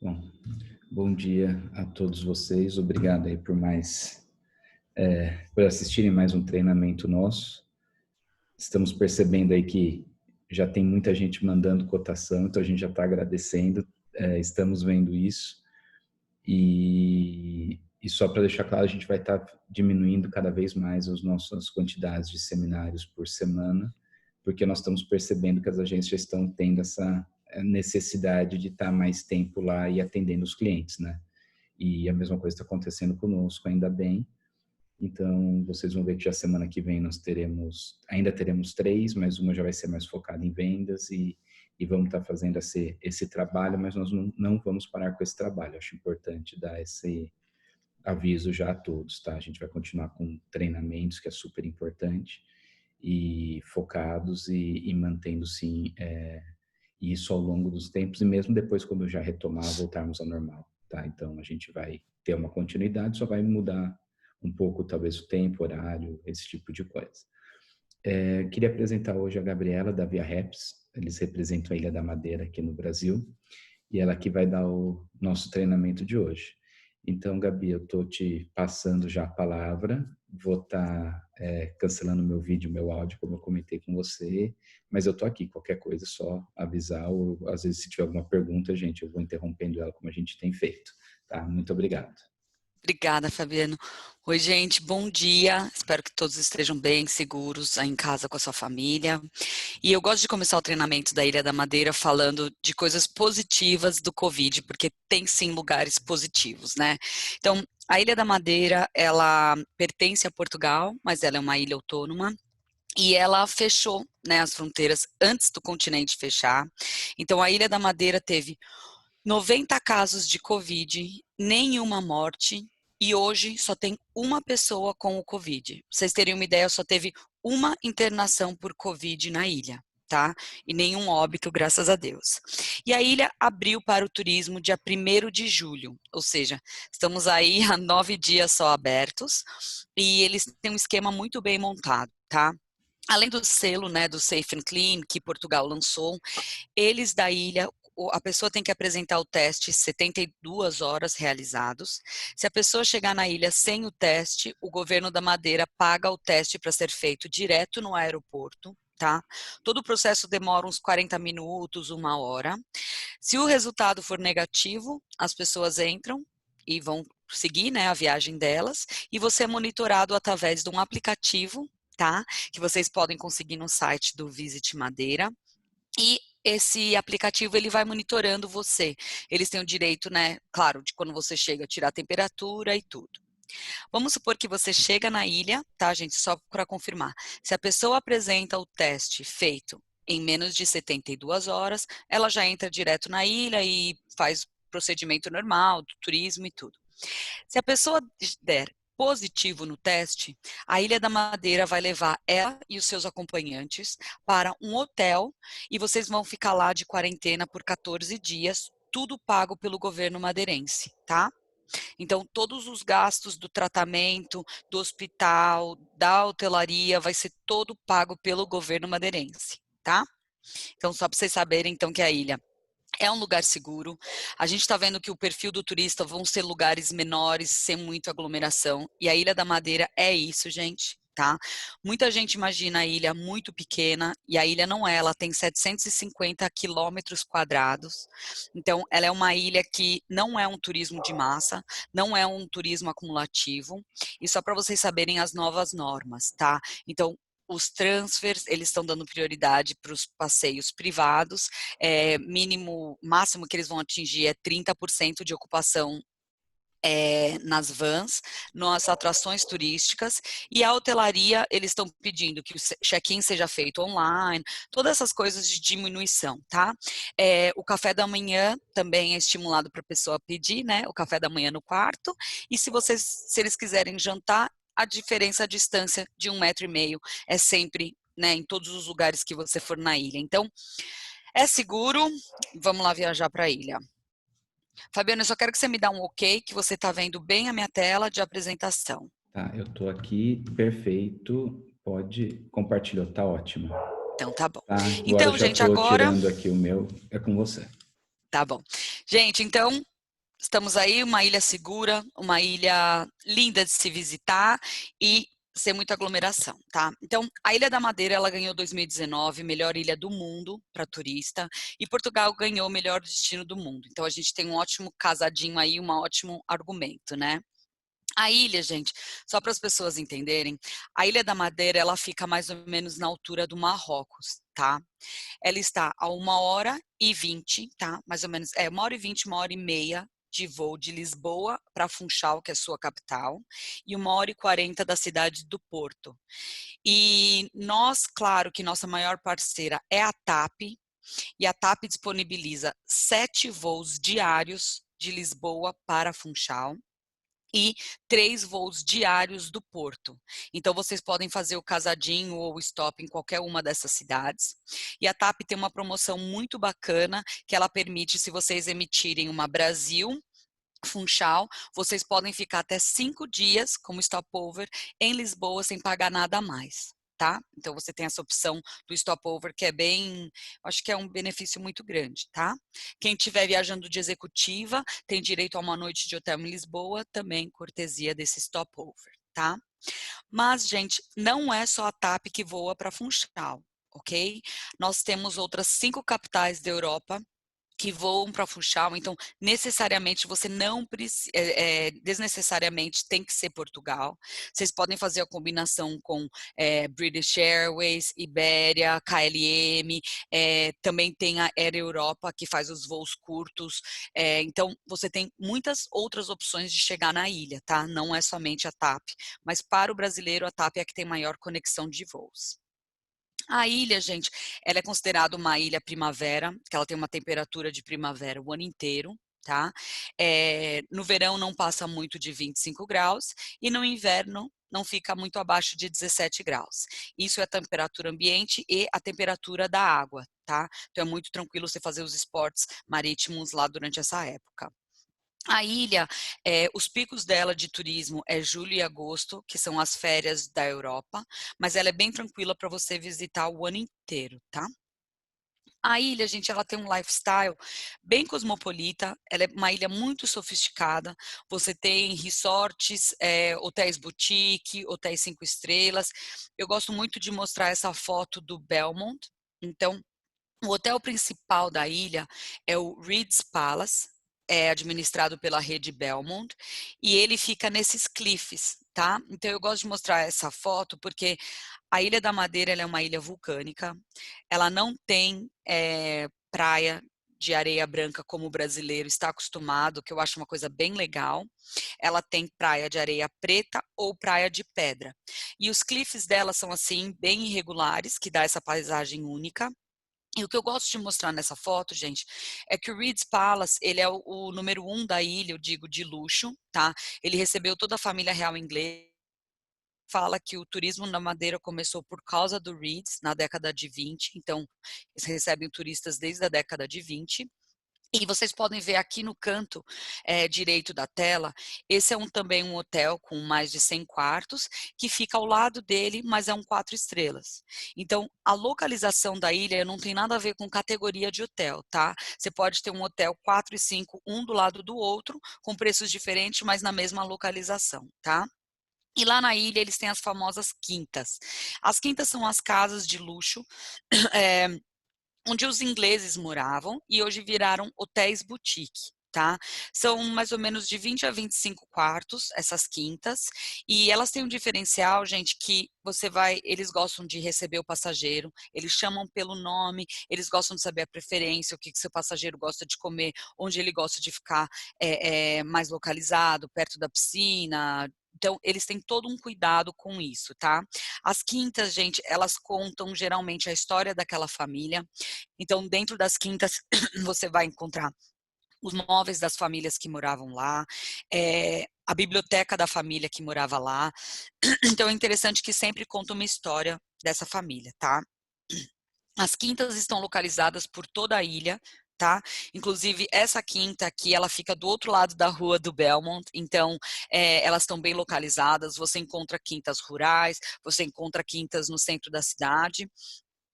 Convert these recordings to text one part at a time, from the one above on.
Bom, bom dia a todos vocês. Obrigado aí por assistirem mais um treinamento nosso. Estamos percebendo aí que já tem muita gente mandando cotação, então a gente já está agradecendo. Estamos vendo isso e só para deixar claro, a gente vai estar diminuindo cada vez mais as nossas quantidades de seminários por semana, porque nós estamos percebendo que as agências já estão tendo essa necessidade de estar mais tempo lá e atendendo os clientes, né? E a mesma coisa está acontecendo conosco, ainda bem. Então, vocês vão ver que já semana que vem nós ainda teremos 3, mas uma já vai ser mais focada em vendas e vamos estar fazendo esse trabalho, mas nós não vamos parar com esse trabalho. Acho importante dar esse aviso já a todos, tá? A gente vai continuar com treinamentos, que é super importante, e focados e mantendo, sim, isso ao longo dos tempos, e mesmo depois, quando já retomar, voltarmos ao normal, tá? Então, a gente vai ter uma continuidade, só vai mudar um pouco, talvez, o tempo, horário, esse tipo de coisa. Queria apresentar hoje a Gabriela, da Via Reps. Eles representam a Ilha da Madeira aqui no Brasil, e ela que vai dar o nosso treinamento de hoje. Então, Gabi, eu estou te passando já a palavra, vou estar cancelando meu vídeo, meu áudio, como eu comentei com você, mas eu estou aqui, qualquer coisa, só avisar, ou às vezes se tiver alguma pergunta, gente, eu vou interrompendo ela como a gente tem feito, tá? Muito obrigado. Obrigada, Fabiano. Oi, gente, bom dia. Espero que todos estejam bem, seguros, aí em casa com a sua família. E eu gosto de começar o treinamento da Ilha da Madeira falando de coisas positivas do Covid, porque tem sim lugares positivos, né? Então, a Ilha da Madeira, ela pertence a Portugal, mas ela é uma ilha autônoma. E ela fechou, né, as fronteiras antes do continente fechar. Então, a Ilha da Madeira teve 90 casos de Covid, nenhuma morte, e hoje só tem uma pessoa com o Covid. Pra vocês terem uma ideia, só teve uma internação por Covid na ilha, tá? E nenhum óbito, graças a Deus. E a ilha abriu para o turismo dia 1º de julho, ou seja, estamos aí há 9 dias só abertos, e eles têm um esquema muito bem montado, tá? Além do selo, né, do Safe and Clean, que Portugal lançou, eles da ilha, a pessoa tem que apresentar o teste 72 horas realizados. Se a pessoa chegar na ilha sem o teste, o governo da Madeira paga o teste para ser feito direto no aeroporto, tá? Todo o processo demora uns 40 minutos, 1 hora. Se o resultado for negativo, as pessoas entram e vão seguir, né, a viagem delas, e você é monitorado através de um aplicativo, tá? Que vocês podem conseguir no site do Visit Madeira. E esse aplicativo, ele vai monitorando você. Eles têm o direito, né, claro, de quando você chega, tirar a temperatura e tudo. Vamos supor que você chega na ilha, tá, gente, só para confirmar. Se a pessoa apresenta o teste feito em menos de 72 horas, ela já entra direto na ilha e faz procedimento normal, do turismo e tudo. Se a pessoa der positivo no teste, a Ilha da Madeira vai levar ela e os seus acompanhantes para um hotel e vocês vão ficar lá de quarentena por 14 dias, tudo pago pelo governo madeirense, tá? Então, todos os gastos do tratamento, do hospital, da hotelaria, vai ser todo pago pelo governo madeirense, tá? Então, só para vocês saberem, então, que a ilha é um lugar seguro. A gente está vendo que o perfil do turista vão ser lugares menores, sem muita aglomeração. E a Ilha da Madeira é isso, gente, tá? Muita gente imagina a ilha muito pequena, e a ilha não é. Ela tem 750 quilômetros quadrados. Então, ela é uma ilha que não é um turismo de massa, não é um turismo acumulativo. E só para vocês saberem as novas normas, tá? Então, os transfers, eles estão dando prioridade para os passeios privados, máximo que eles vão atingir é 30% de ocupação nas vans, nas atrações turísticas, e a hotelaria, eles estão pedindo que o check-in seja feito online, todas essas coisas de diminuição, tá? O café da manhã também é estimulado para a pessoa pedir, né? O café da manhã no quarto, e se eles quiserem jantar, a diferença, a distância de 1,5 metro é sempre, né, em todos os lugares que você for na ilha. Então, é seguro, vamos lá viajar para a ilha. Fabiano, eu só quero que você me dê um ok, que você está vendo bem a minha tela de apresentação. Tá, eu estou aqui, perfeito, pode compartilhar, tá ótimo. Então, tá bom. Tá, agora eu Então, já gente, estou agora... tirando aqui o meu, é com você. Tá bom. Gente, então, estamos aí, uma ilha segura, uma ilha linda de se visitar e sem muita aglomeração, tá? Então, a Ilha da Madeira, ela ganhou 2019 melhor ilha do mundo para turista e Portugal ganhou melhor destino do mundo. Então, a gente tem um ótimo casadinho aí, um ótimo argumento, né? A ilha, gente, só para as pessoas entenderem, a Ilha da Madeira, ela fica mais ou menos na altura do Marrocos, tá? Ela está a 1h20, tá? Mais ou menos, 1h20, 1h30 de voo de Lisboa para Funchal, que é sua capital, e 1h40 da cidade do Porto. E nós, claro que nossa maior parceira é a TAP, e a TAP disponibiliza 7 voos diários de Lisboa para Funchal e 3 voos diários do Porto. Então, vocês podem fazer o casadinho ou o stop em qualquer uma dessas cidades. E a TAP tem uma promoção muito bacana, que ela permite, se vocês emitirem uma Brasil, Funchal, vocês podem ficar até 5 dias como stopover em Lisboa sem pagar nada a mais. Tá? Então você tem essa opção do stopover que é bem, acho que é um benefício muito grande, tá? Quem estiver viajando de executiva tem direito a uma noite de hotel em Lisboa, também cortesia desse stopover, tá? Mas, gente, não é só a TAP que voa para Funchal, ok? Nós temos outras 5 capitais da Europa que voam para Funchal, então necessariamente você não precisa, desnecessariamente tem que ser Portugal. Vocês podem fazer a combinação com British Airways, Iberia, KLM, também tem a Air Europa que faz os voos curtos. Então você tem muitas outras opções de chegar na ilha, tá? Não é somente a TAP, mas para o brasileiro a TAP é a que tem maior conexão de voos. A ilha, gente, ela é considerada uma ilha primavera, que ela tem uma temperatura de primavera o ano inteiro, tá? No verão não passa muito de 25 graus e no inverno não fica muito abaixo de 17 graus. Isso é a temperatura ambiente e a temperatura da água, tá? Então é muito tranquilo você fazer os esportes marítimos lá durante essa época. A ilha, os picos dela de turismo é julho e agosto, que são as férias da Europa, mas ela é bem tranquila para você visitar o ano inteiro, tá? A ilha, gente, ela tem um lifestyle bem cosmopolita, ela é uma ilha muito sofisticada, você tem resorts, hotéis boutique, hotéis 5 estrelas. Eu gosto muito de mostrar essa foto do Belmont, então o hotel principal da ilha é o Reed's Palace, é administrado pela rede Belmont, e ele fica nesses cliffs, tá? Então eu gosto de mostrar essa foto porque a Ilha da Madeira ela é uma ilha vulcânica, ela não tem praia de areia branca como o brasileiro está acostumado, que eu acho uma coisa bem legal. Ela tem praia de areia preta ou praia de pedra. E os cliffs dela são assim bem irregulares, que dá essa paisagem única. E o que eu gosto de mostrar nessa foto, gente, é que o Reed's Palace, ele é o número 1 da ilha, eu digo, de luxo, tá? Ele recebeu toda a família real inglesa. Fala que o turismo na Madeira começou por causa do Reed's, na década de 20, então eles recebem turistas desde a década de 20. E vocês podem ver aqui no canto direito da tela, esse é também um hotel com mais de 100 quartos, que fica ao lado dele, mas é um 4 estrelas. Então, a localização da ilha não tem nada a ver com categoria de hotel, tá? Você pode ter um hotel 4 e 5, um do lado do outro, com preços diferentes, mas na mesma localização, tá? E lá na ilha eles têm as famosas quintas. As quintas são as casas de luxo, é, onde os ingleses moravam e hoje viraram hotéis boutique. Tá? São mais ou menos de 20 a 25 quartos, essas quintas, e elas têm um diferencial, gente, que eles gostam de receber o passageiro, eles chamam pelo nome, eles gostam de saber a preferência, o que seu passageiro gosta de comer, onde ele gosta de ficar mais localizado, perto da piscina. Então, eles têm todo um cuidado com isso, tá? As quintas, gente, elas contam geralmente a história daquela família. Então, dentro das quintas, você vai encontrar os móveis das famílias que moravam lá, a biblioteca da família que morava lá. Então, é interessante que sempre conta uma história dessa família, tá? As quintas estão localizadas por toda a ilha, tá? Inclusive, essa quinta aqui, ela fica do outro lado da rua do Belmont, então elas estão bem localizadas, você encontra quintas rurais, você encontra quintas no centro da cidade,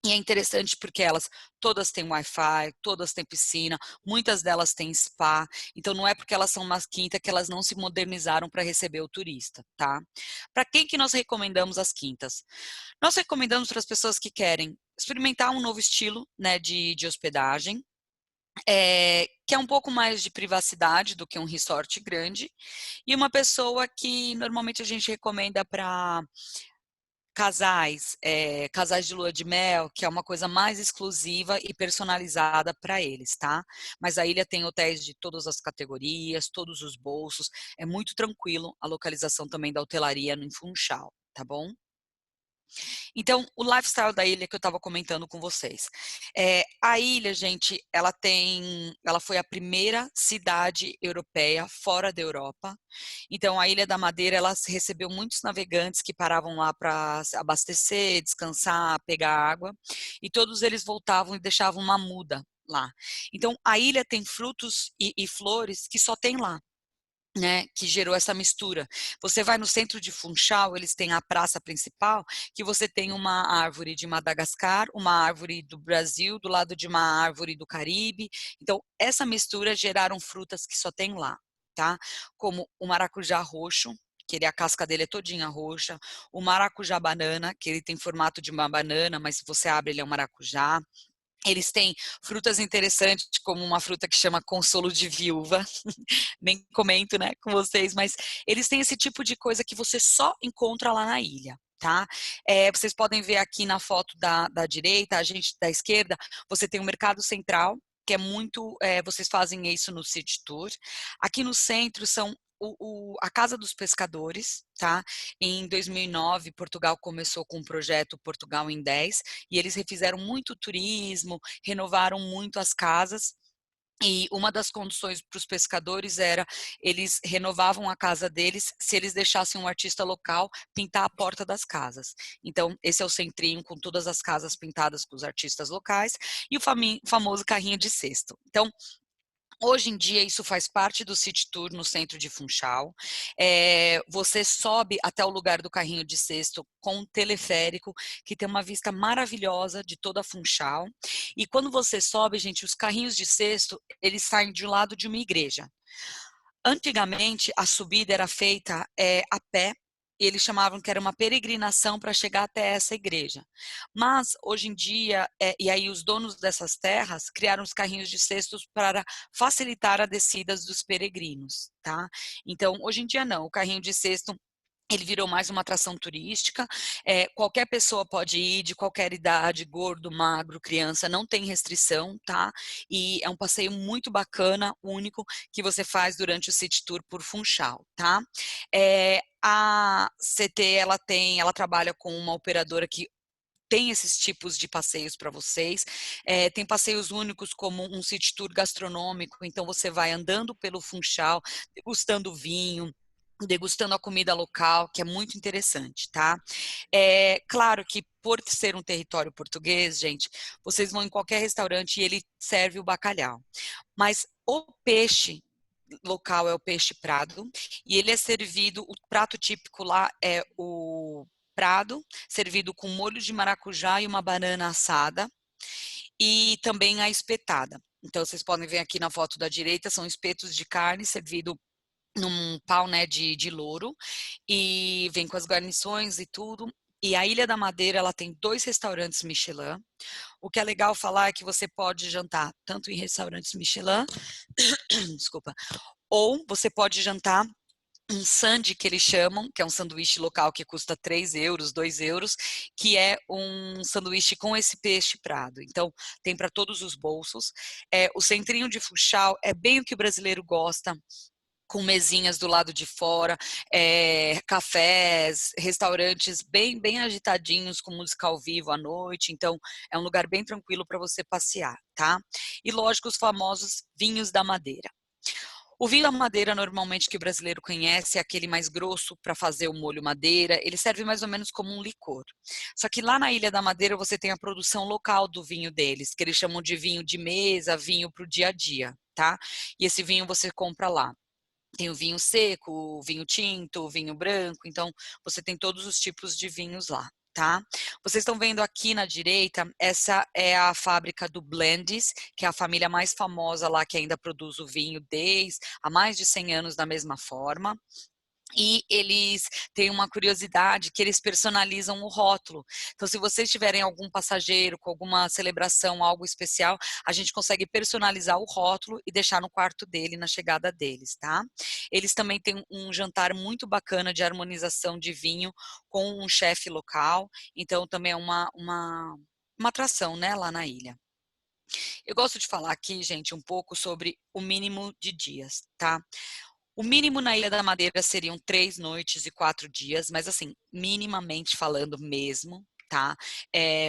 E é interessante porque elas todas têm Wi-Fi, todas têm piscina, muitas delas têm spa, então não é porque elas são uma quinta que elas não se modernizaram para receber o turista, tá? Para quem que nós recomendamos as quintas? Nós recomendamos para as pessoas que querem experimentar um novo estilo, né, de hospedagem, que é um pouco mais de privacidade do que um resort grande, e uma pessoa que normalmente a gente recomenda para casais de lua de mel, que é uma coisa mais exclusiva e personalizada para eles, tá? Mas a ilha tem hotéis de todas as categorias, todos os bolsos, é muito tranquilo a localização também da hotelaria no Funchal, tá bom? Então, o lifestyle da ilha que eu estava comentando com vocês. A ilha, gente, ela foi a primeira cidade europeia fora da Europa. Então, a Ilha da Madeira, ela recebeu muitos navegantes que paravam lá para abastecer, descansar, pegar água, e todos eles voltavam e deixavam uma muda lá. Então, a ilha tem frutos e flores que só tem lá, né, que gerou essa mistura. Você vai no centro de Funchal, eles têm a praça principal, que você tem uma árvore de Madagascar, uma árvore do Brasil, do lado de uma árvore do Caribe. Então, essa mistura geraram frutas que só tem lá, tá? Como o maracujá roxo, a casca dele é todinha roxa, o maracujá banana, que ele tem formato de uma banana, mas se você abre ele é um maracujá. Eles têm frutas interessantes, como uma fruta que chama consolo de viúva, nem comento, né, com vocês, mas eles têm esse tipo de coisa que você só encontra lá na ilha, tá? Vocês podem ver aqui na foto da direita, a gente da esquerda, você tem o Mercado Central, que é muito, vocês fazem isso no City Tour. Aqui no centro são a Casa dos Pescadores, tá? Em 2009, Portugal começou com o projeto Portugal em 10, e eles refizeram muito turismo, renovaram muito as casas, e uma das condições para os pescadores era, eles renovavam a casa deles se eles deixassem um artista local pintar a porta das casas. Então, esse é o centrinho com todas as casas pintadas com os artistas locais, e o famoso carrinho de cesto. Então, hoje em dia, isso faz parte do City Tour no centro de Funchal. Você sobe até o lugar do carrinho de cesto com um teleférico, que tem uma vista maravilhosa de toda Funchal. E quando você sobe, gente, os carrinhos de cesto, eles saem de um lado de uma igreja. Antigamente, a subida era feita a pé, e eles chamavam que era uma peregrinação para chegar até essa igreja. Mas, hoje em dia, e aí os donos dessas terras criaram os carrinhos de cestos para facilitar a descida dos peregrinos, tá? Então, hoje em dia não, o carrinho de cesto ele virou mais uma atração turística, qualquer pessoa pode ir, de qualquer idade, gordo, magro, criança, não tem restrição, tá? E é um passeio muito bacana, único, que você faz durante o City Tour por Funchal, tá? A CT, ela trabalha com uma operadora que tem esses tipos de passeios para vocês. Tem passeios únicos como um City Tour gastronômico, então você vai andando pelo Funchal, degustando vinho, degustando a comida local, que é muito interessante, tá? Claro que por ser um território português, gente, vocês vão em qualquer restaurante e ele serve o bacalhau. Mas o peixe local é o peixe prado, e ele é servido, o prato típico lá é o prado, servido com molho de maracujá e uma banana assada, e também a espetada. Então, vocês podem ver aqui na foto da direita, são espetos de carne servido num pau, né, de louro, e vem com as guarnições e tudo. E a Ilha da Madeira, ela tem 2 restaurantes Michelin. O que é legal falar é que você pode jantar tanto em restaurantes Michelin, desculpa, ou você pode jantar um sandy que eles chamam, que é um sanduíche local que custa 3 euros, 2 euros, que é um sanduíche com esse peixe prado. Então, tem para todos os bolsos. O centrinho de Funchal é bem o que o brasileiro gosta, com mesinhas do lado de fora, cafés, restaurantes bem, bem agitadinhos, com música ao vivo à noite. Então, é um lugar bem tranquilo para você passear, tá? E, lógico, os famosos vinhos da Madeira. O vinho da Madeira, normalmente, que o brasileiro conhece, é aquele mais grosso para fazer o molho Madeira. Ele serve mais ou menos como um licor. Só que lá na Ilha da Madeira você tem a produção local do vinho deles, que eles chamam de vinho de mesa, vinho para o dia a dia, tá? E esse vinho você compra lá. Tem o vinho seco, o vinho tinto, o vinho branco, então você tem todos os tipos de vinhos lá, tá? Vocês estão vendo aqui na direita, essa é a fábrica do Blendes, que é a família mais famosa lá que ainda produz o vinho desde há mais de 100 anos da mesma forma. E eles têm uma curiosidade que eles personalizam o rótulo. Então, se vocês tiverem algum passageiro com alguma celebração, algo especial, a gente consegue personalizar o rótulo e deixar no quarto dele, na chegada deles, tá? Eles também têm um jantar muito bacana de harmonização de vinho com um chefe local. Então, também é uma atração, né, lá na ilha. Eu gosto de falar aqui, gente, um pouco sobre o mínimo de dias, tá? O mínimo na Ilha da Madeira seriam 3 noites e 4 dias, mas assim, minimamente falando mesmo, tá?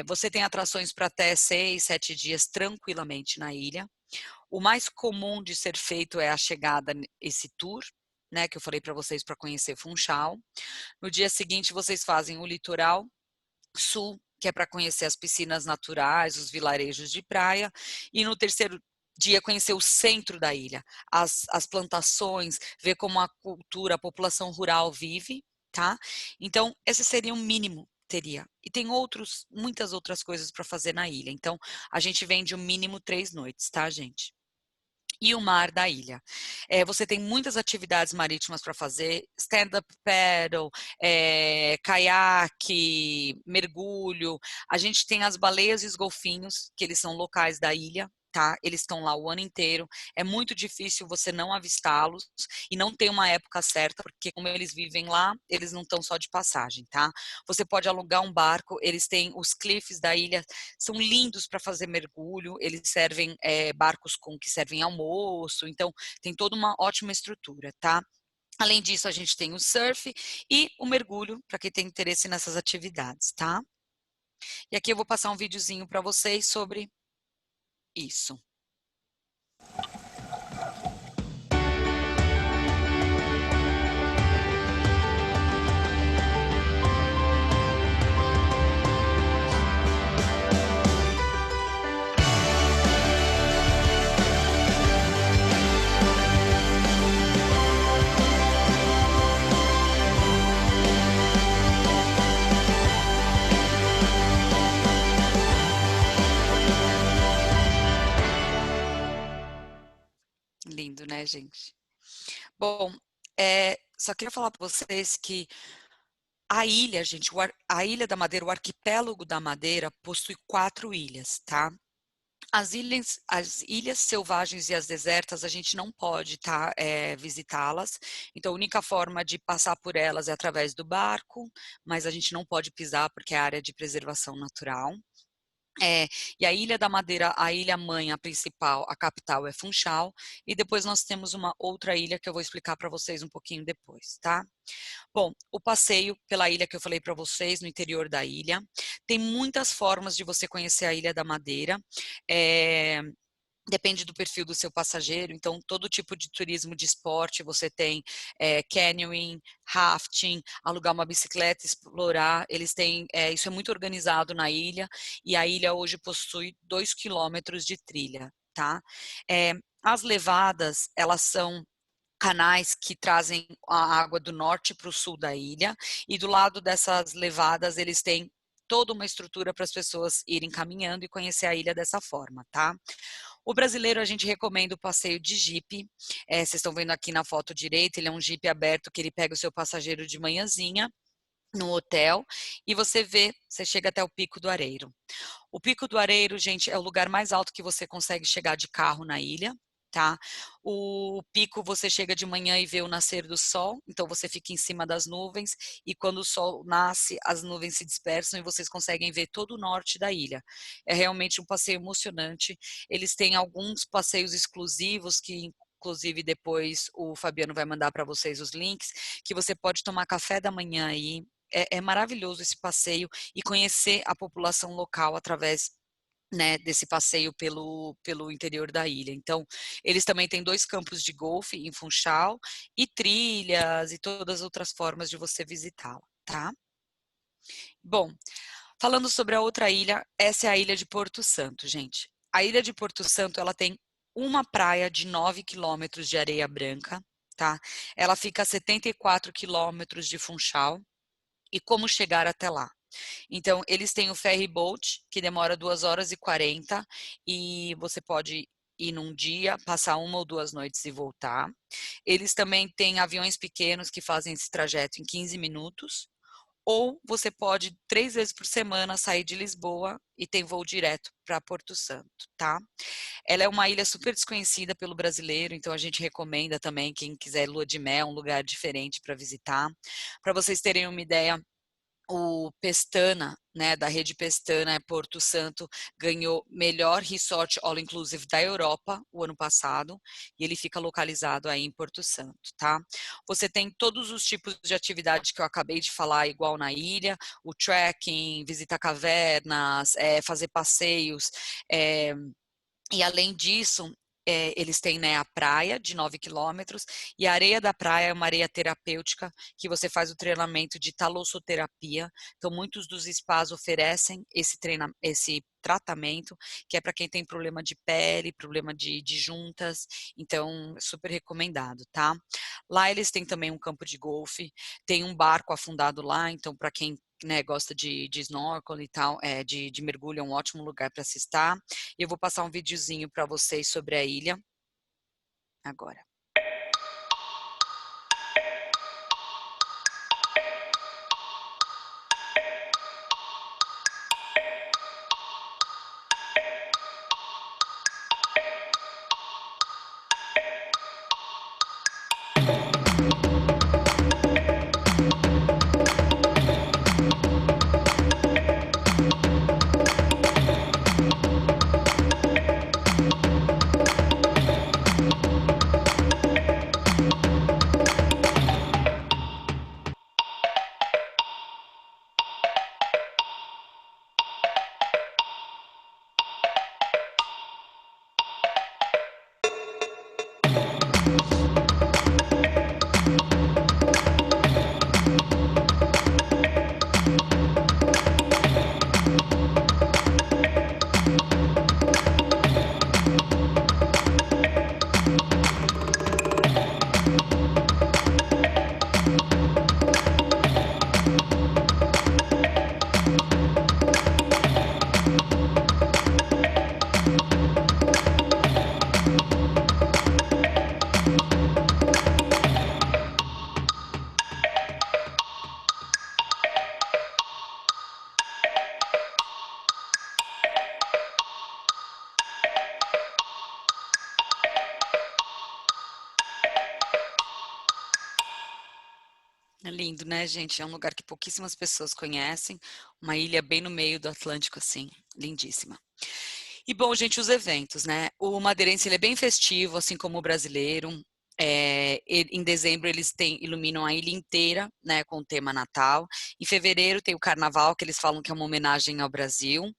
Você tem atrações para até 6, 7 dias tranquilamente na ilha. O mais comum de ser feito é a chegada, esse tour, né, que eu falei para vocês para conhecer Funchal. No dia seguinte, vocês fazem o litoral sul, que é para conhecer as piscinas naturais, os vilarejos de praia, e no terceiro dia conhecer o centro da ilha, as plantações, ver como a cultura, a população rural vive, tá? Então, esse seria o mínimo teria. E tem muitas outras coisas para fazer na ilha. Então, a gente vende o mínimo 3 noites, tá, gente? E o mar da ilha. Você tem muitas atividades marítimas para fazer, stand-up paddle, caiaque, mergulho. A gente tem as baleias e os golfinhos, que eles são locais da ilha, tá? Eles estão lá o ano inteiro. É muito difícil você não avistá-los e não tem uma época certa, porque como eles vivem lá, eles não estão só de passagem, tá? Você pode alugar um barco, eles têm os cliffs da ilha, são lindos para fazer mergulho, eles servem barcos que servem almoço, então tem toda uma ótima estrutura, tá? Além disso, a gente tem o surf e o mergulho, para quem tem interesse nessas atividades, tá? E aqui eu vou passar um videozinho para vocês sobre isso. Lindo, né, gente? Bom, só queria falar para vocês que a ilha, gente, a Ilha da Madeira, o arquipélago da Madeira, possui 4 ilhas, tá? As ilhas selvagens e as desertas, a gente não pode visitá-las. Então, a única forma de passar por elas é através do barco, mas a gente não pode pisar porque é área de preservação natural. E a Ilha da Madeira, a ilha mãe, a principal, a capital é Funchal, e depois nós temos uma outra ilha que eu vou explicar para vocês um pouquinho depois, tá? Bom, o passeio pela ilha que eu falei para vocês, no interior da ilha, tem muitas formas de você conhecer a Ilha da Madeira. Depende do perfil do seu passageiro, então todo tipo de turismo de esporte, você tem canyoning, rafting, alugar uma bicicleta, explorar, eles têm, isso é muito organizado na ilha, e a ilha hoje possui 2 quilômetros de trilha, tá? As levadas, elas são canais que trazem a água do norte para o sul da ilha, e do lado dessas levadas eles têm toda uma estrutura para as pessoas irem caminhando e conhecer a ilha dessa forma, tá? O brasileiro, a gente recomenda o passeio de jipe. Vocês estão vendo aqui na foto direita, ele é um jipe aberto que ele pega o seu passageiro de manhãzinha no hotel e você chega até o Pico do Areiro. O Pico do Areiro, gente, é o lugar mais alto que você consegue chegar de carro na ilha. Tá? O pico você chega de manhã e vê o nascer do sol, então você fica em cima das nuvens e quando o sol nasce, as nuvens se dispersam e vocês conseguem ver todo o norte da ilha. É realmente um passeio emocionante. Eles têm alguns passeios exclusivos que inclusive depois o Fabiano vai mandar para vocês os links, que você pode tomar café da manhã aí. É maravilhoso esse passeio e conhecer a população local através, né, desse passeio pelo interior da ilha. Então, eles também têm 2 campos de golfe em Funchal e trilhas e todas as outras formas de você visitá-la, tá? Bom, falando sobre a outra ilha, essa é a ilha de Porto Santo, gente. A ilha de Porto Santo, ela tem uma praia de 9 quilômetros de areia branca, tá? Ela fica a 74 quilômetros de Funchal. E como chegar até lá? Então, eles têm o ferry boat, que demora 2 horas e 40, e você pode ir num dia, passar 1 ou 2 noites e voltar. Eles também têm aviões pequenos que fazem esse trajeto em 15 minutos. Ou você pode, 3 vezes por semana, sair de Lisboa e tem voo direto para Porto Santo, tá? Ela é uma ilha super desconhecida pelo brasileiro, então a gente recomenda também, quem quiser lua de mel, um lugar diferente para visitar. Para vocês terem uma ideia, o Pestana, né, da rede Pestana, Porto Santo, ganhou melhor resort all-inclusive da Europa o ano passado, e ele fica localizado aí em Porto Santo, tá? Você tem todos os tipos de atividade que eu acabei de falar, igual na ilha, o trekking, visitar cavernas, fazer passeios, e além disso, eles têm, né, a praia de 9 quilômetros, e a areia da praia é uma areia terapêutica que você faz o treinamento de talassoterapia. Então, muitos dos spas oferecem esse tratamento, que é para quem tem problema de pele, problema de juntas, então super recomendado, tá? Lá eles têm também um campo de golfe, tem um barco afundado lá, então para quem, né, gosta de snorkel e tal, de mergulho, é um ótimo lugar para se estar. E eu vou passar um videozinho para vocês sobre a ilha agora. É lindo, né, gente? É um lugar que pouquíssimas pessoas conhecem, uma ilha bem no meio do Atlântico, assim, lindíssima. E bom, gente, os eventos, né? O madeirense ele é bem festivo, assim como o brasileiro. Em dezembro eles iluminam a ilha inteira, né, com o tema Natal. Em fevereiro tem o Carnaval, que eles falam que é uma homenagem ao Brasil.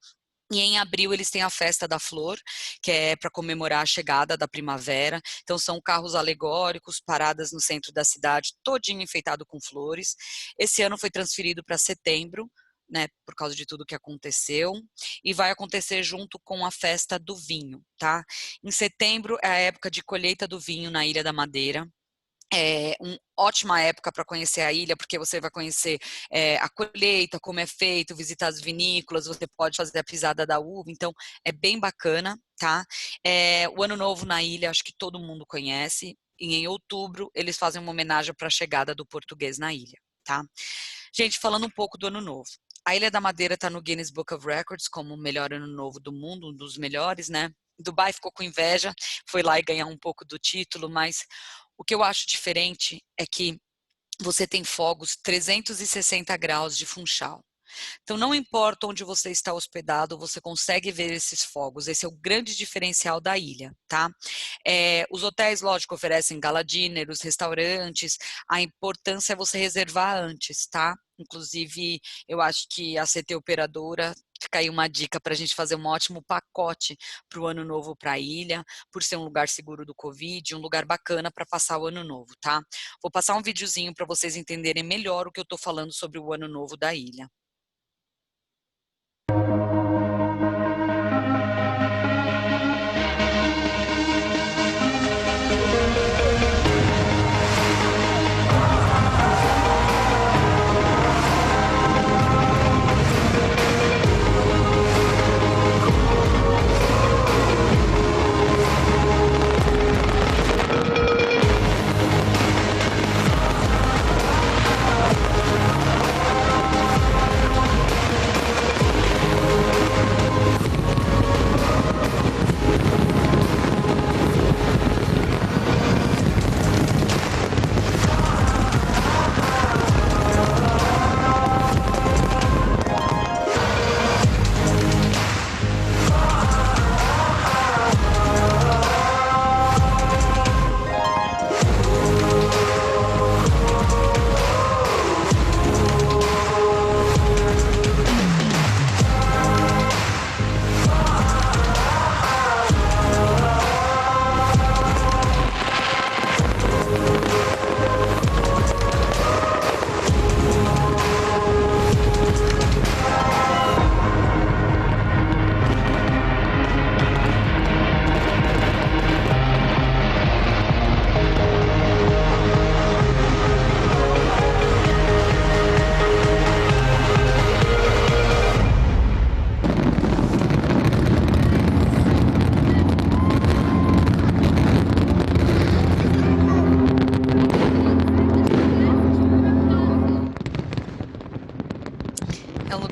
E em abril eles têm a Festa da Flor, que é para comemorar a chegada da primavera. Então são carros alegóricos, paradas no centro da cidade, todinho enfeitado com flores. Esse ano foi transferido para setembro, né, por causa de tudo que aconteceu, e vai acontecer junto com a Festa do Vinho, tá? Em setembro é a época de colheita do vinho na Ilha da Madeira. É uma ótima época para conhecer a ilha, porque você vai conhecer a colheita, como é feito, visitar as vinícolas, você pode fazer a pisada da uva, então é bem bacana, tá? O Ano Novo na ilha, acho que todo mundo conhece, e em outubro eles fazem uma homenagem para a chegada do português na ilha, tá? Gente, falando um pouco do Ano Novo. A Ilha da Madeira está no Guinness Book of Records como o melhor ano novo do mundo, um dos melhores, né? Dubai ficou com inveja, foi lá e ganhar um pouco do título, mas o que eu acho diferente é que você tem fogos 360 graus de Funchal. Então, não importa onde você está hospedado, você consegue ver esses fogos. Esse é o grande diferencial da ilha, tá? Os hotéis, lógico, oferecem gala dinner, os restaurantes. A importância é você reservar antes, tá? Inclusive, eu acho que a CT Operadora fica aí uma dica para a gente fazer um ótimo pacote para o ano novo para a ilha, por ser um lugar seguro do Covid, um lugar bacana para passar o ano novo, tá? Vou passar um videozinho para vocês entenderem melhor o que eu estou falando sobre o ano novo da ilha.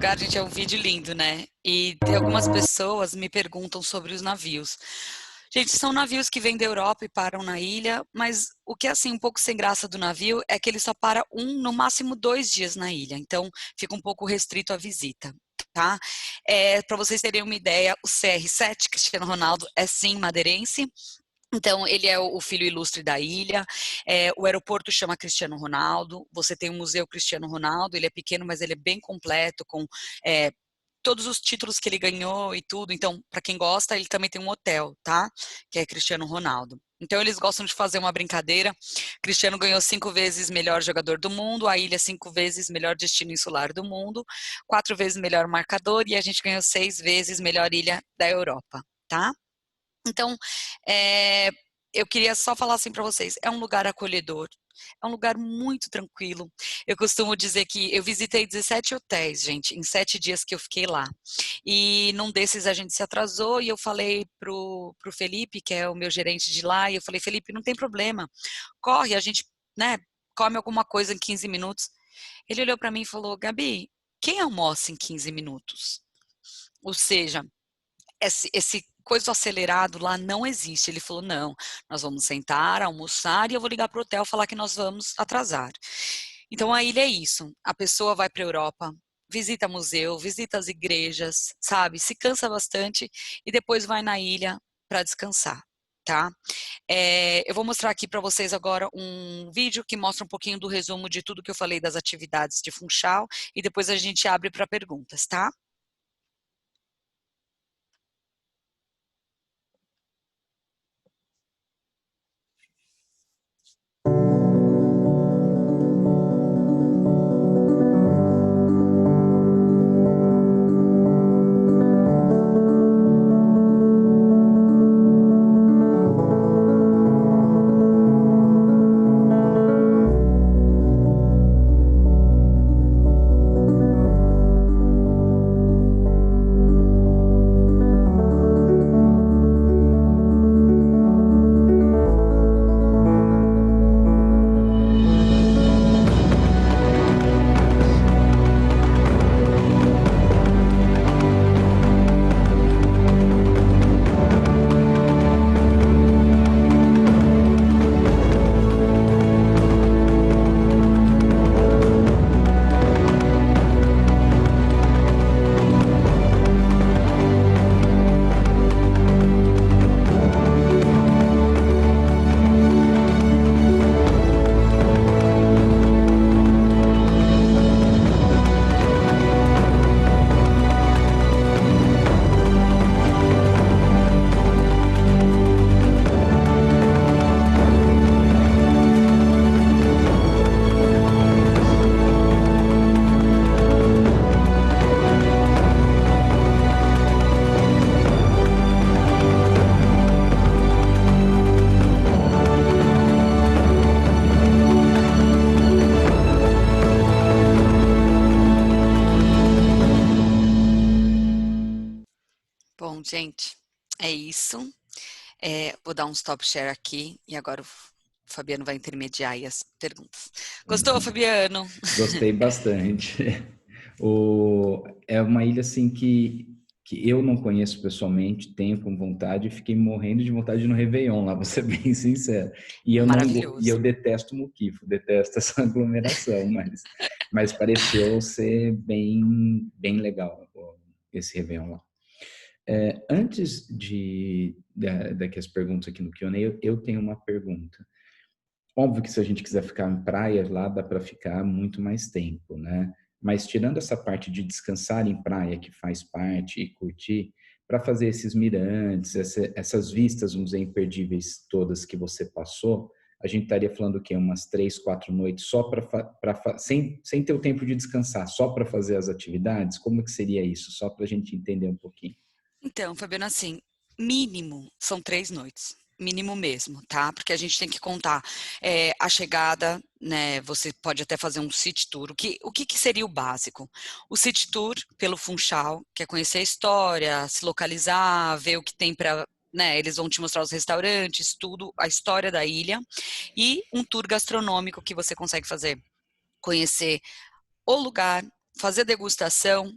lugar, gente, é um vídeo lindo, né? E tem algumas pessoas me perguntam sobre os navios. Gente, são navios que vêm da Europa e param na ilha, mas o que é assim um pouco sem graça do navio é que ele só para no máximo 2 dias na ilha, então fica um pouco restrito a visita. Tá? Para vocês terem uma ideia, o CR7, Cristiano Ronaldo, é sim madeirense. Então, ele é o filho ilustre da ilha, o aeroporto chama Cristiano Ronaldo, você tem o Museu Cristiano Ronaldo, ele é pequeno, mas ele é bem completo, com todos os títulos que ele ganhou e tudo. Então, para quem gosta, ele também tem um hotel, tá? Que é Cristiano Ronaldo. Então, eles gostam de fazer uma brincadeira. Cristiano ganhou 5 vezes melhor jogador do mundo, a ilha 5 vezes melhor destino insular do mundo, 4 vezes melhor marcador e a gente ganhou 6 vezes melhor ilha da Europa, tá? Então, eu queria só falar assim para vocês, é um lugar acolhedor, é um lugar muito tranquilo. Eu costumo dizer que eu visitei 17 hotéis, gente, em 7 dias que eu fiquei lá. E num desses a gente se atrasou e eu falei pro Felipe, que é o meu gerente de lá, e eu falei, Felipe, não tem problema, corre, a gente, né, come alguma coisa em 15 minutos. Ele olhou para mim e falou, Gabi, quem almoça em 15 minutos? Ou seja, esse coisa acelerado lá não existe. Ele falou, não, nós vamos sentar, almoçar e eu vou ligar para o hotel falar que nós vamos atrasar. Então a ilha é isso, a pessoa vai para a Europa, visita museu, visita as igrejas, sabe, se cansa bastante e depois vai na ilha para descansar, tá? Eu vou mostrar aqui para vocês agora um vídeo que mostra um pouquinho do resumo de tudo que eu falei das atividades de Funchal e depois a gente abre para perguntas, tá? Bom, gente, é isso. Vou dar um stop share aqui e agora o Fabiano vai intermediar aí as perguntas. Gostou, Fabiano? Gostei bastante. É uma ilha assim que eu não conheço pessoalmente, tenho com vontade e fiquei morrendo de vontade de ir no Réveillon lá, vou ser bem sincero. E eu detesto muquifo, detesto essa aglomeração, mas pareceu ser bem legal esse Réveillon lá. Antes daqui as perguntas aqui no Q&A, eu tenho uma pergunta. Óbvio que se a gente quiser ficar em praia lá, dá para ficar muito mais tempo, né? Mas tirando essa parte de descansar em praia, que faz parte, e curtir, para fazer esses mirantes, essas vistas, vamos dizer, imperdíveis todas que você passou, a gente estaria falando o quê? Umas 3, 4 noites só sem ter o tempo de descansar, só para fazer as atividades? Como que seria isso? Só para a gente entender um pouquinho. Então, Fabiano, assim, mínimo são 3 noites. Mínimo mesmo, tá? Porque a gente tem que contar a chegada, né? Você pode até fazer um city tour. O que seria o básico? O city tour pelo Funchal, que é conhecer a história, se localizar, ver o que tem para, né? Eles vão te mostrar os restaurantes, tudo, a história da ilha. E um tour gastronômico que você consegue fazer. Conhecer o lugar, fazer degustação,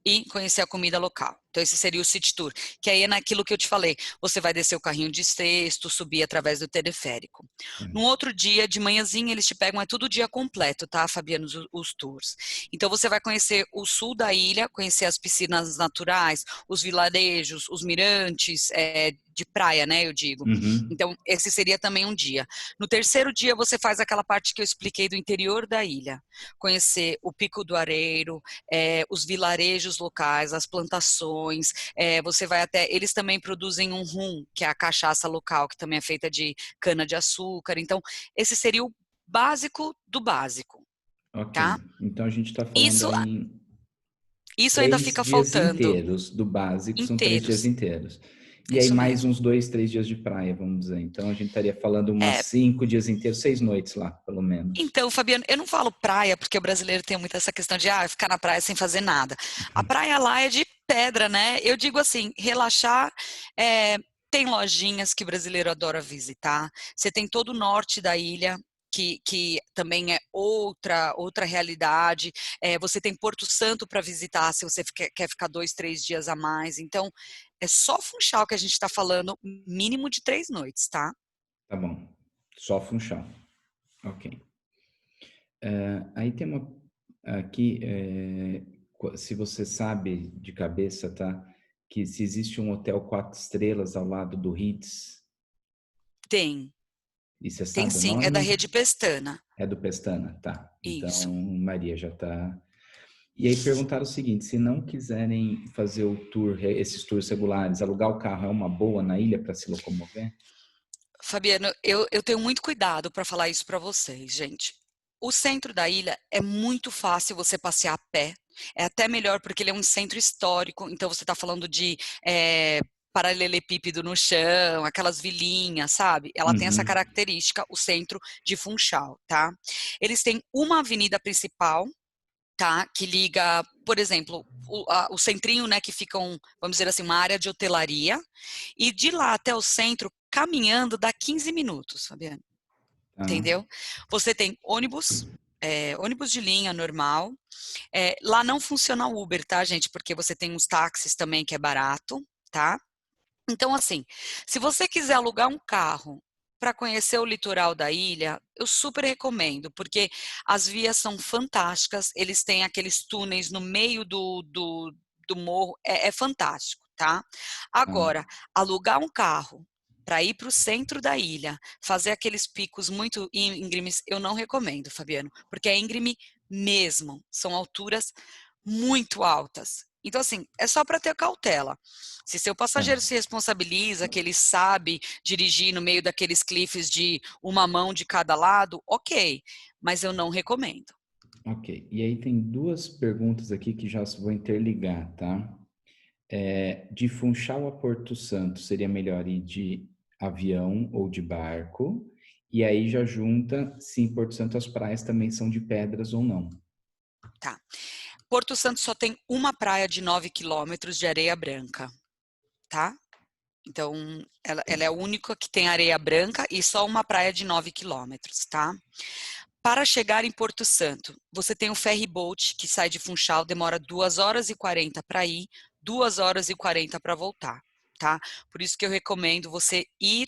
e conhecer a comida local. Então, esse seria o City Tour, que aí é naquilo que eu te falei. Você vai descer o carrinho de cesto, subir através do teleférico. No outro dia, de manhãzinha, eles te pegam, é tudo o dia completo, tá, Fabiano, os tours. Então, você vai conhecer o sul da ilha, conhecer as piscinas naturais, os vilarejos, os mirantes, de praia, né, eu digo. Uhum. Então, esse seria também um dia. No terceiro dia, você faz aquela parte que eu expliquei do interior da ilha. Conhecer o Pico do Areiro, os vilarejos locais, as plantações, você vai até, eles também produzem um rum, que é a cachaça local, que também é feita de cana-de-açúcar. Então, esse seria o básico do básico, tá? Ok. Então a gente está falando Isso, aí em isso ainda 3 fica dias faltando, inteiros do básico, são 3 dias inteiros. inteiros. É E aí isso mais mesmo. uns 2, 3 dias de praia, vamos dizer. Então a gente estaria falando umas É, 5 dias inteiros, 6 noites lá, pelo menos. então, Fabiano, eu não falo praia porque o brasileiro tem muito essa questão de ficar na praia sem fazer nada. A praia lá é de pedra, né? Eu digo assim, relaxar. é, Tem lojinhas que o brasileiro adora visitar. Você tem todo o norte da ilha. Que também é outra realidade. Você tem Porto Santo para visitar se você quer ficar 2, 3 dias a mais. Então, é só Funchal que a gente está falando, mínimo de 3 noites, tá? Tá bom. Só Funchal. Ok. Aí tem uma aqui, se você sabe de cabeça, tá? Que se existe um hotel 4 estrelas ao lado do Ritz, Tem, e você tem sabe o sim. É da nome? Rede Pestana. É do Pestana, tá. Então, Isso. Maria já tá. E aí perguntaram o seguinte, se não quiserem fazer o tour, esses tours regulares, alugar o carro é uma boa na ilha para se locomover? Fabiano, eu tenho muito cuidado para falar isso para vocês, gente. O centro da ilha é muito fácil você passear a pé. É até melhor porque ele é um centro histórico. Então você está falando de paralelepípedo no chão, aquelas vilinhas, sabe? Ela tem essa Uhum. característica, o centro de Funchal, tá? Eles têm uma avenida principal, tá? Que liga, por exemplo, o centrinho, né? Que fica vamos dizer assim, uma área de hotelaria. E de lá até o centro, caminhando, dá 15 minutos, Fabiano. Tá. Entendeu? Você tem ônibus, ônibus de linha normal. Lá não funciona o Uber, tá, gente? Porque você tem uns táxis também que é barato, tá? Então, assim, se você quiser alugar um carro para conhecer o litoral da ilha, eu super recomendo, porque as vias são fantásticas, eles têm aqueles túneis no meio do morro, é fantástico, tá? Tá. Agora, alugar um carro para ir para o centro da ilha, fazer aqueles picos muito íngremes, eu não recomendo, Fabiano, porque é íngreme mesmo, são alturas muito altas. Então, assim, é só para ter cautela. Se seu passageiro Tá. se responsabiliza, que ele sabe dirigir no meio daqueles cliffs de uma mão de cada lado, ok, mas eu não recomendo. Ok. E aí tem duas perguntas aqui que já vou interligar, tá? De Funchal a Porto Santo, seria melhor ir de avião ou de barco? E aí já junta se em Porto Santo as praias também são de pedras ou não. Tá. Porto Santo só tem uma praia de 9 quilômetros de areia branca, tá? Então, ela é a única que tem areia branca e só uma praia de 9 quilômetros, tá? Para chegar em Porto Santo, você tem o ferry boat que sai de Funchal, demora 2 horas e 40 para ir, 2 horas e 40 para voltar, tá? Por isso que eu recomendo você ir,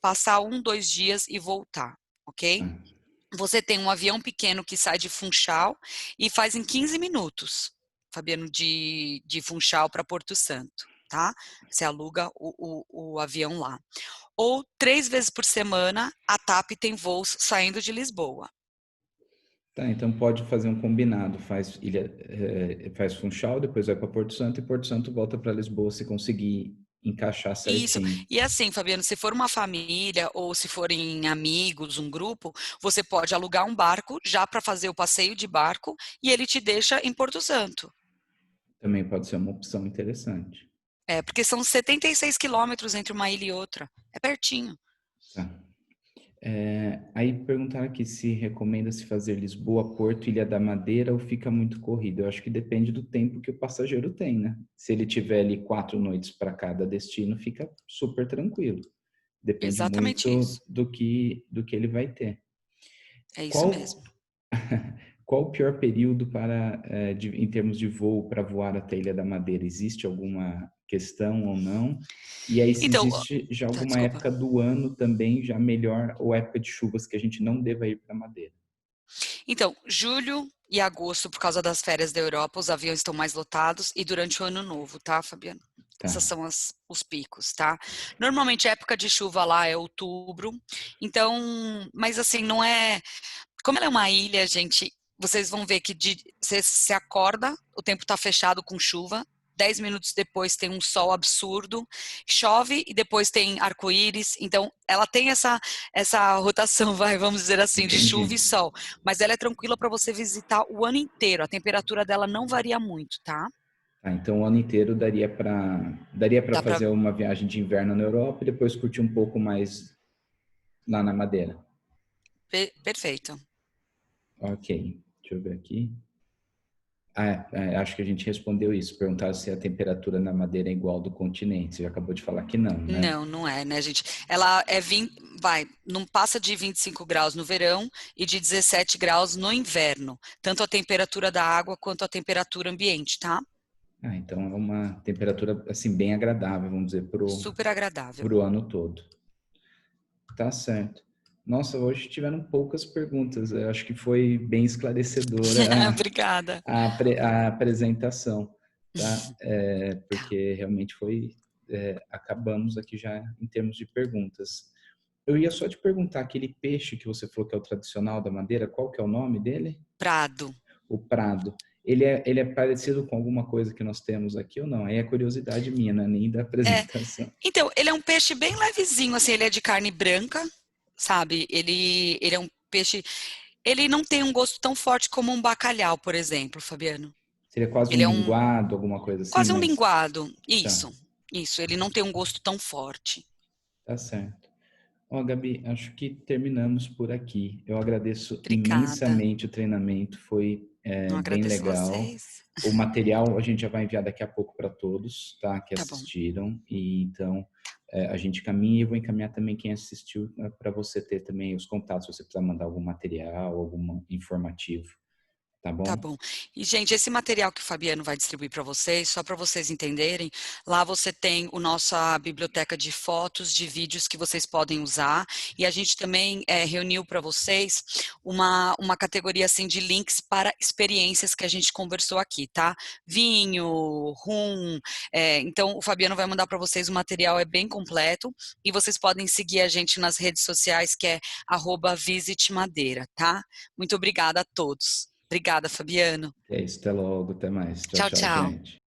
passar 1, 2 dias e voltar, ok? Tá. Você tem um avião pequeno que sai de Funchal e faz em 15 minutos, Fabiano, de Funchal para Porto Santo, tá? Você aluga o avião lá. Ou 3 vezes por semana, a TAP tem voos saindo de Lisboa. Tá, então pode fazer um combinado, faz Funchal, depois vai para Porto Santo e Porto Santo volta para Lisboa se conseguir encaixar Isso. certinho. E assim, Fabiano, se for uma família ou se forem amigos, um grupo, você pode alugar um barco já para fazer o passeio de barco e ele te deixa em Porto Santo. Também pode ser uma opção interessante. Porque são 76 quilômetros entre uma ilha e outra. É pertinho. Tá. Aí perguntaram aqui se recomenda se fazer Lisboa, Porto, Ilha da Madeira ou fica muito corrido. Eu acho que depende do tempo que o passageiro tem, né? Se ele tiver ali 4 noites para cada destino, fica super tranquilo. Depende Exatamente muito isso. do que ele vai ter. É isso Qual mesmo. Qual o pior período para, em termos de voo, para voar até a Ilha da Madeira? Existe alguma questão ou não? E aí, se Então, existe já tá, alguma desculpa. época do ano também já melhor, ou época de chuvas que a gente não deva ir para Madeira? Então, julho e agosto, por causa das férias da Europa, os aviões estão mais lotados e durante o ano novo, tá, Fabiano? Essas Tá. são os picos, tá? Normalmente a época de chuva lá é outubro, então, mas assim, não é. Como ela é uma ilha, gente, vocês vão ver que você se acorda, o tempo tá fechado com chuva, 10 minutos depois tem um sol absurdo, chove e depois tem arco-íris, então ela tem essa rotação, vamos dizer assim, de chuva e Entendi. sol, mas ela é tranquila para você visitar o ano inteiro, a temperatura dela não varia muito, tá? Tá, então o ano inteiro daria para Dá para fazer uma viagem de inverno na Europa e depois curtir um pouco mais lá na Madeira. perfeito. Ok, deixa eu ver aqui. Acho que a gente respondeu isso. Perguntaram se a temperatura na Madeira é igual do continente. Você já acabou de falar que não, né? Não, não é, né, gente? Ela é 20, não passa de 25 graus no verão e de 17 graus no inverno, tanto a temperatura da água quanto a temperatura ambiente, tá? Então é uma temperatura assim bem agradável, vamos dizer, Super agradável. pro ano todo. Tá certo. Nossa, hoje tiveram poucas perguntas. Eu acho que foi bem esclarecedora Obrigada. a apresentação, tá? Porque realmente acabamos aqui já em termos de perguntas. Eu ia só te perguntar, aquele peixe que você falou que é o tradicional da Madeira, qual que é o nome dele? Prado. O prado. Ele é parecido com alguma coisa que nós temos aqui ou não? Aí é curiosidade minha, não é nem da É, apresentação. então, ele é um peixe bem levezinho, assim, ele é de carne branca, sabe? Ele é um peixe, ele não tem um gosto tão forte como um bacalhau, por exemplo, Fabiano. Seria quase Ele um é um linguado, alguma coisa assim, quase um mas linguado. tá, Isso, ele não tem um gosto tão forte. tá certo. Ó, Gabi, acho que terminamos por aqui. Eu agradeço Obrigada. imensamente o treinamento, foi Não bem agradeço legal. vocês. O material a gente já vai enviar daqui a pouco para todos, tá? Que Tá bom, assistiram. E então a gente caminha e eu vou encaminhar também quem assistiu para você ter também os contatos, se você precisar mandar algum material, algum informativo, tá tá bom? bom. E, gente, esse material que o Fabiano vai distribuir para vocês, só para vocês entenderem, lá você tem a nossa biblioteca de fotos, de vídeos que vocês podem usar, e a gente também reuniu para vocês uma categoria assim de links para experiências que a gente conversou aqui, tá? Vinho, rum, então o Fabiano vai mandar para vocês, o material é bem completo, e vocês podem seguir a gente nas redes sociais, que é @visitmadeira, tá? Muito obrigada a todos. Obrigada, Fabiano. É isso, até logo, até mais. Tchau, Tchau, tchau, tchau. gente.